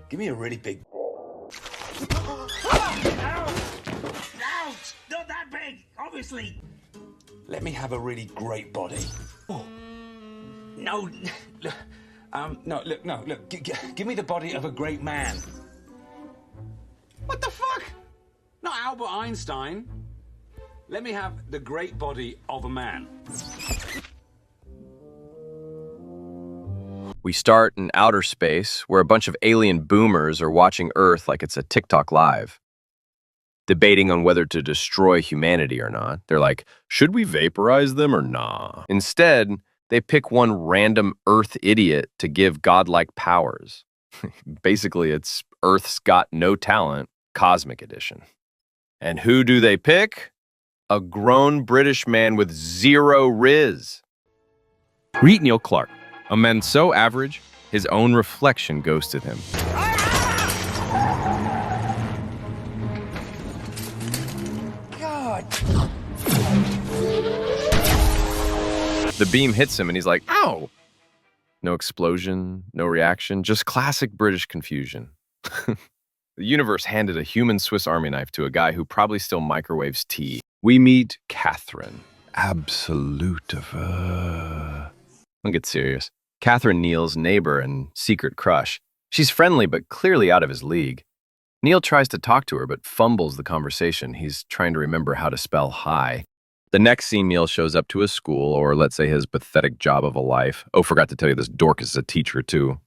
Give me a really big... Ouch! Not that big, obviously. Let me have a really great body. Oh. No, look, look. Give me the body of a great man. What the fuck? Not Albert Einstein. Let me have the great body of a man. We start in outer space, where a bunch of alien boomers are watching Earth like it's a TikTok live, debating on whether to destroy humanity or not. They're like, should we vaporize them or nah? Instead, they pick one random Earth idiot to give godlike powers. Basically, it's Earth's Got No Talent, Cosmic Edition. And who do they pick? A grown British man with zero riz. Meet Neil Clark, a man so average, his own reflection ghosted him. God. The beam hits him and he's like, ow! No explosion, no reaction, just classic British confusion. The universe handed a human Swiss Army knife to a guy who probably still microwaves tea. We meet Catherine. Absolute of her. Don't get serious. Catherine, Neil's neighbor and secret crush. She's friendly but clearly out of his league. Neil tries to talk to her but fumbles the conversation. He's trying to remember how to spell hi. The next scene, Neil shows up to his school, or let's say his pathetic job of a life. Oh, forgot to tell you, this dork is a teacher too.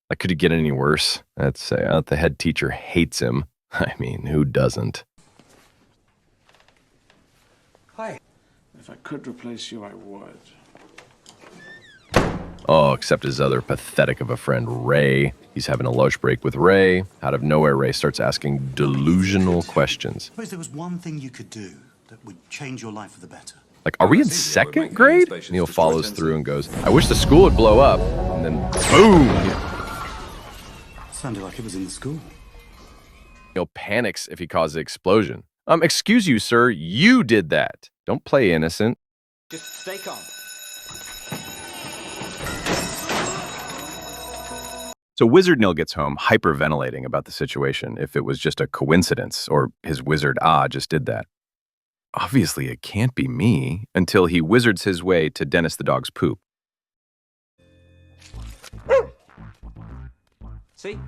Like, could it get any worse? Let's say the head teacher hates him. I mean, who doesn't? Hi. If I could replace you, I would. Oh, except his other pathetic of a friend, Ray. He's having a lunch break with Ray. Out of nowhere, Ray starts asking delusional questions. Suppose there was one thing you could do that would change your life for the better. Like, are we in second grade? Neil follows through and goes, I wish the school would blow up. And then, boom! Sounded like it was in the school. Neil panics if he causes an explosion. Excuse you, sir, you did that. Don't play innocent. Just stay calm. So Wizard Neil gets home hyperventilating about the situation, if it was just a coincidence, or his wizard just did that. Obviously, it can't be me, until he wizards his way to Dennis the dog's poop. See?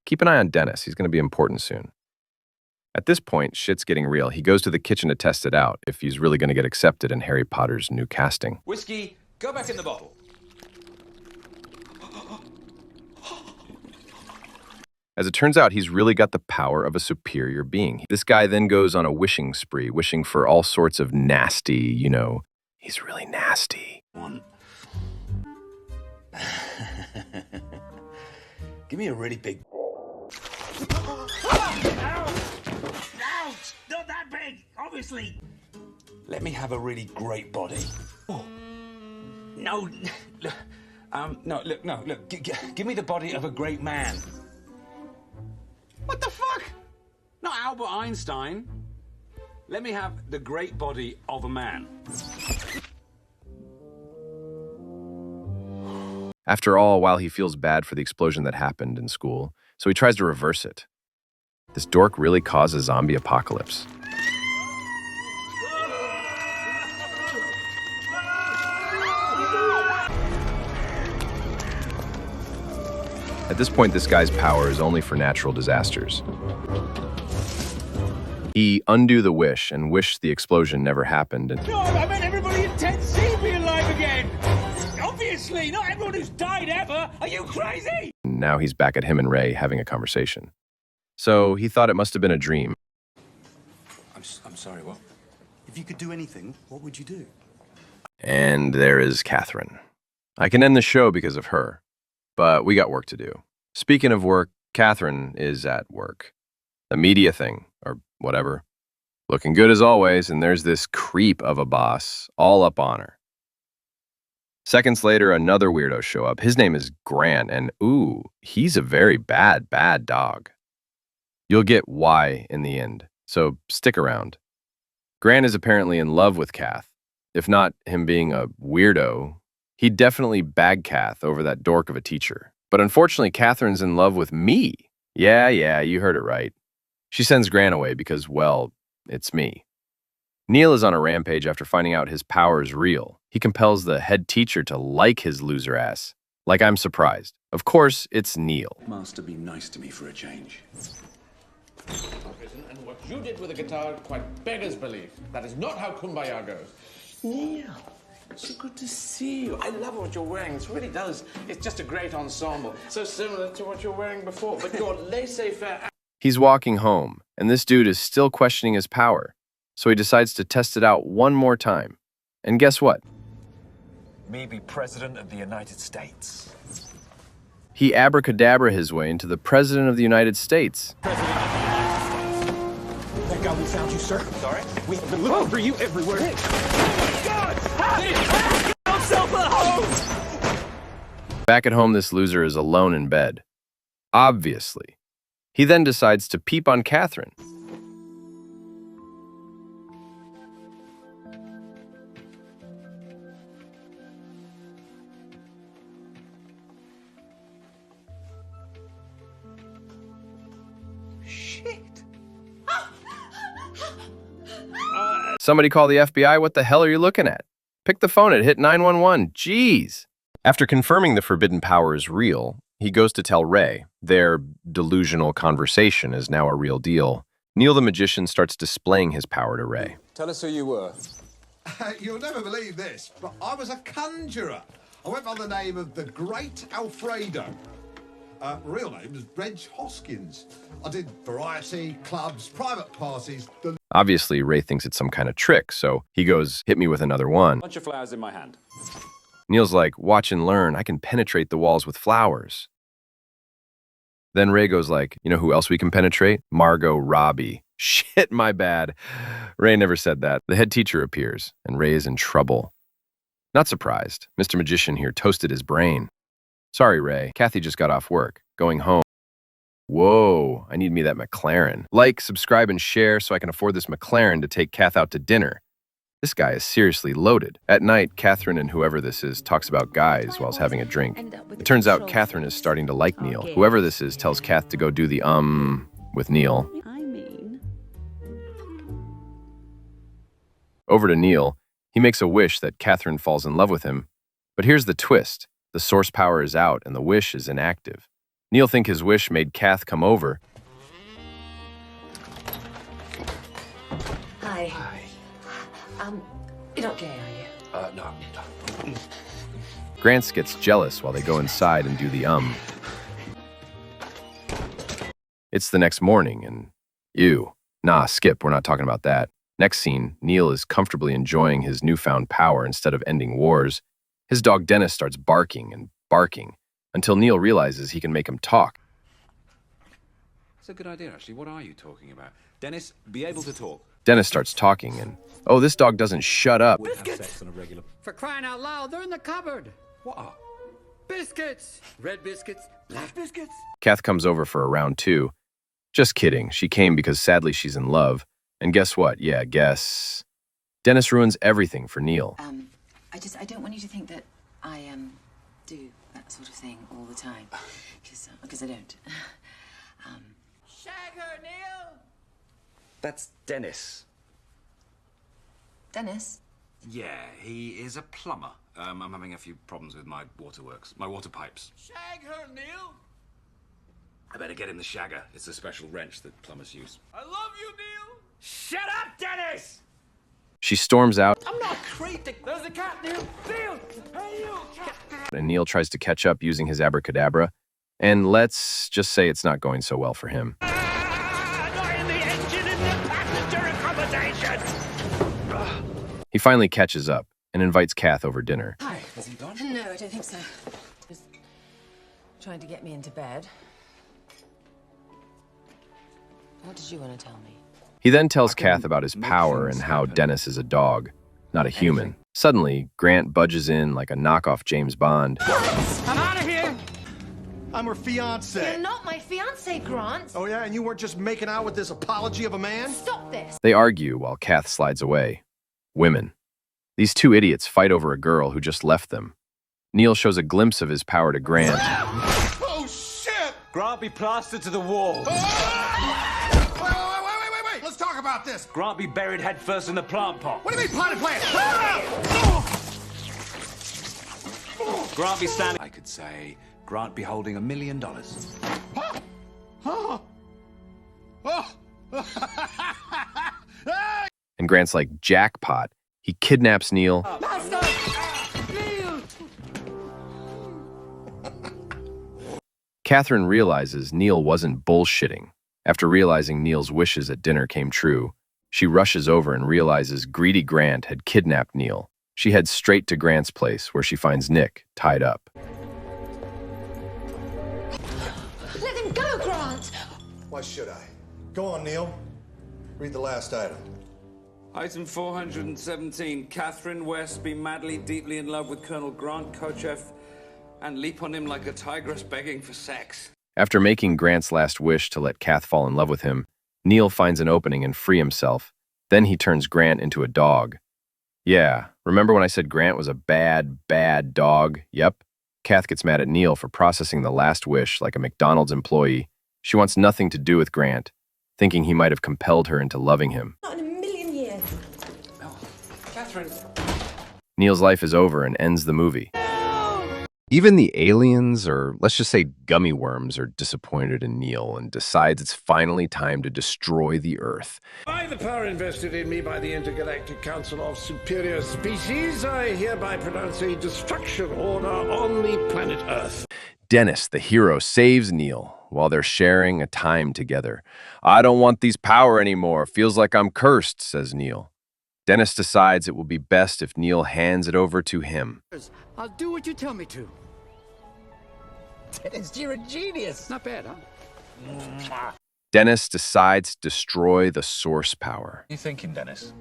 Keep an eye on Dennis. He's going to be important soon. At this point, shit's getting real. He goes to the kitchen to test it out, if he's really going to get accepted in Harry Potter's new casting. Whiskey, go back in the bottle. As it turns out, he's really got the power of a superior being. This guy then goes on a wishing spree, wishing for all sorts of nasty, he's really nasty. Give me a really big... Ouch! Not that big, obviously. Let me have a really great body. Oh. No, look. Give me the body of a great man. What the fuck? Not Albert Einstein. Let me have the great body of a man. After all, while he feels bad for the explosion that happened in school, so he tries to reverse it. This dork really caused a zombie apocalypse. At this point, this guy's power is only for natural disasters. He undo the wish and wish the explosion never happened. And God, I meant everybody in 10C be alive again. Obviously, not everyone who's died ever. Are you crazy? now he's back at him and Ray having a conversation. So he thought it must have been a dream. I'm sorry, what? If you could do anything, what would you do? And there is Catherine. I can end the show because of her, but we got work to do. Speaking of work, Catherine is at work. The media thing, or whatever. Looking good as always, and there's this creep of a boss all up on her. Seconds later, another weirdo show up. His name is Grant, and ooh, he's a very bad dog. You'll get why in the end, so stick around. Grant is apparently in love with Kath. If not him being a weirdo, he'd definitely bag Kath over that dork of a teacher. But unfortunately, Catherine's in love with me. Yeah, you heard it right. She sends Grant away because, well, it's me. Neil is on a rampage after finding out his power is real. He compels the head teacher to like his loser ass. Like I'm surprised. Of course, it's Neil. Master, be nice to me for a change. And what you did with the guitar quite beggars belief. That is not how Kumbaya goes. Neil, so good to see you. I love what you're wearing. It really does. It's just a great ensemble. So similar to what you're wearing before, but your laissez-faire... He's walking home, and this dude is still questioning his power. So he decides to test it out one more time. And guess what? Me be President of the United States. He abracadabra his way into the President of the United States. Thank God we found you, sir. Sorry? We have been looking for you everywhere. Back at home, this loser is alone in bed. Obviously. He then decides to peep on Catherine. Somebody call the FBI. What the hell are you looking at? Pick the phone and hit 911. Jeez. After confirming the forbidden power is real, he goes to tell Ray. Their delusional conversation is now a real deal. Neil the magician starts displaying his power to Ray. Tell us who you were. You'll never believe this, but I was a conjurer. I went by the name of the Great Alfredo. Real name was Reg Hoskins. I did variety, clubs, private parties. Obviously, Ray thinks it's some kind of trick, so he goes, hit me with another one. Bunch of flowers in my hand. Neil's like, watch and learn. I can penetrate the walls with flowers. Then Ray goes like, you know who else we can penetrate? Margot Robbie. Shit, my bad. Ray never said that. The head teacher appears, and Ray is in trouble. Not surprised. Mr. Magician here toasted his brain. Sorry, Ray. Kathy just got off work. Going home. Whoa, I need me that McLaren. Like, subscribe, and share so I can afford this McLaren to take Kath out to dinner. This guy is seriously loaded. At night, Catherine and whoever this is talks about guys whilst having a drink. It turns out Catherine is starting to like Neil. Whoever this is tells Kath to go do the with Neil. Over to Neil. He makes a wish that Catherine falls in love with him. But here's the twist. The source power is out and the wish is inactive. Neil thinks his wish made Kath come over. Hi. You're not gay, are you? No. Grant gets jealous while they go inside and do the It's the next morning and ew. Nah, skip, we're not talking about that. Next scene, Neil is comfortably enjoying his newfound power instead of ending wars. His dog Dennis starts barking and barking until Neil realizes he can make him talk. That's a good idea, actually. What are you talking about? Dennis, be able to talk. Dennis starts talking and, oh, this dog doesn't shut up. Biscuits! For crying out loud, they're in the cupboard. What are? Biscuits! Red biscuits, black biscuits. Kath comes over for a round two. Just kidding. She came because sadly she's in love. And guess what? Yeah, guess. Dennis ruins everything for Neil. I don't want you to think that I, do that sort of thing all the time. Because I don't. Shag her, Neil! That's Dennis. Dennis? Yeah, he is a plumber. I'm having a few problems with my waterworks, my water pipes. Shag her, Neil! I better get in the shagger. It's a special wrench that plumbers use. I love you, Neil! Shut up, Dennis! She storms out, I'm not crazy. There's a cat, Neil! Neil! Hey, you! and Neil tries to catch up using his abracadabra. And let's just say it's not going so well for him. Not in the engine, in the passenger accommodation! He finally catches up and invites Kath over dinner. Hi. Has he gone? No, I don't think so. He was trying to get me into bed. What did you want to tell me? He then tells Kath about his power and how Dennis is a dog, not a human. Suddenly, Grant budges in like a knockoff James Bond. I'm out of here! I'm her fiance. You're not my fiance, Grant. Oh, yeah? And you weren't just making out with this apology of a man? Stop this. They argue while Kath slides away. Women. These two idiots fight over a girl who just left them. Neil shows a glimpse of his power to Grant. Oh, shit! Grant be plastered to the wall. Wait. Let's talk about this. Grant be buried headfirst in the plant pot. What do you mean, potted plant? Grant be standing. I could say Grant be holding $1 million. And Grant's like, jackpot. He kidnaps Neil. Catherine realizes Neil wasn't bullshitting. After realizing Neil's wishes at dinner came true, she rushes over and realizes greedy Grant had kidnapped Neil. She heads straight to Grant's place, where she finds Nick tied up. Let him go, Grant. Why should I? Go on, Neil. Read the last item. Item 417. Catherine West be madly, deeply in love with Colonel Grant Kochev and leap on him like a tigress begging for sex. After making Grant's last wish to let Kath fall in love with him, Neil finds an opening and free himself. Then he turns Grant into a dog. Yeah, remember when I said Grant was a bad, bad dog? Yep. Kath gets mad at Neil for processing the last wish like a McDonald's employee. She wants nothing to do with Grant, thinking he might have compelled her into loving him. Not in a million years. Oh, Catherine. Neil's life is over and ends the movie. Even the aliens, or let's just say gummy worms, are disappointed in Neil and decides it's finally time to destroy the Earth. By the power invested in me by the Intergalactic Council of Superior Species, I hereby pronounce a destruction order on the planet Earth. Dennis, the hero, saves Neil while they're sharing a time together. I don't want these power anymore. Feels like I'm cursed, says Neil. Dennis decides it will be best if Neil hands it over to him. I'll do what you tell me to. Dennis, you're a genius. Not bad, huh? Dennis decides to destroy the source power. What are you thinking, Dennis?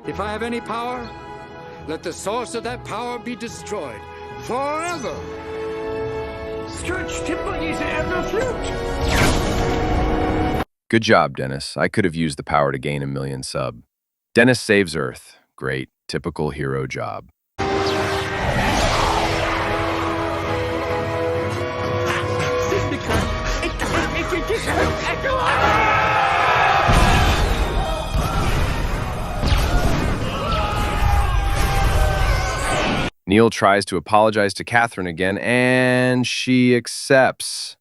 If I have any power, let the source of that power be destroyed forever. Stretch timber is ever flute. Good job, Dennis. I could have used the power to gain 1 million sub. Dennis saves Earth. Great. Typical hero job. Neil tries to apologize to Catherine again, and she accepts.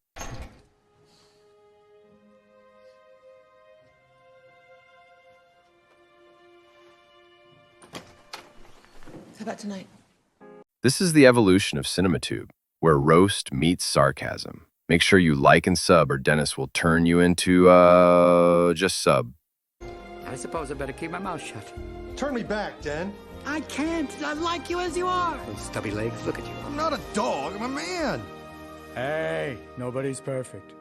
How about tonight? This is the evolution of Cinematube, where roast meets sarcasm. Make sure you like and sub, or Dennis will turn you into, just sub. I suppose I better keep my mouth shut. Turn me back, Dan. I can't. I like you as you are. Those stubby legs, look at you. I'm not a dog. I'm a man. Hey, nobody's perfect.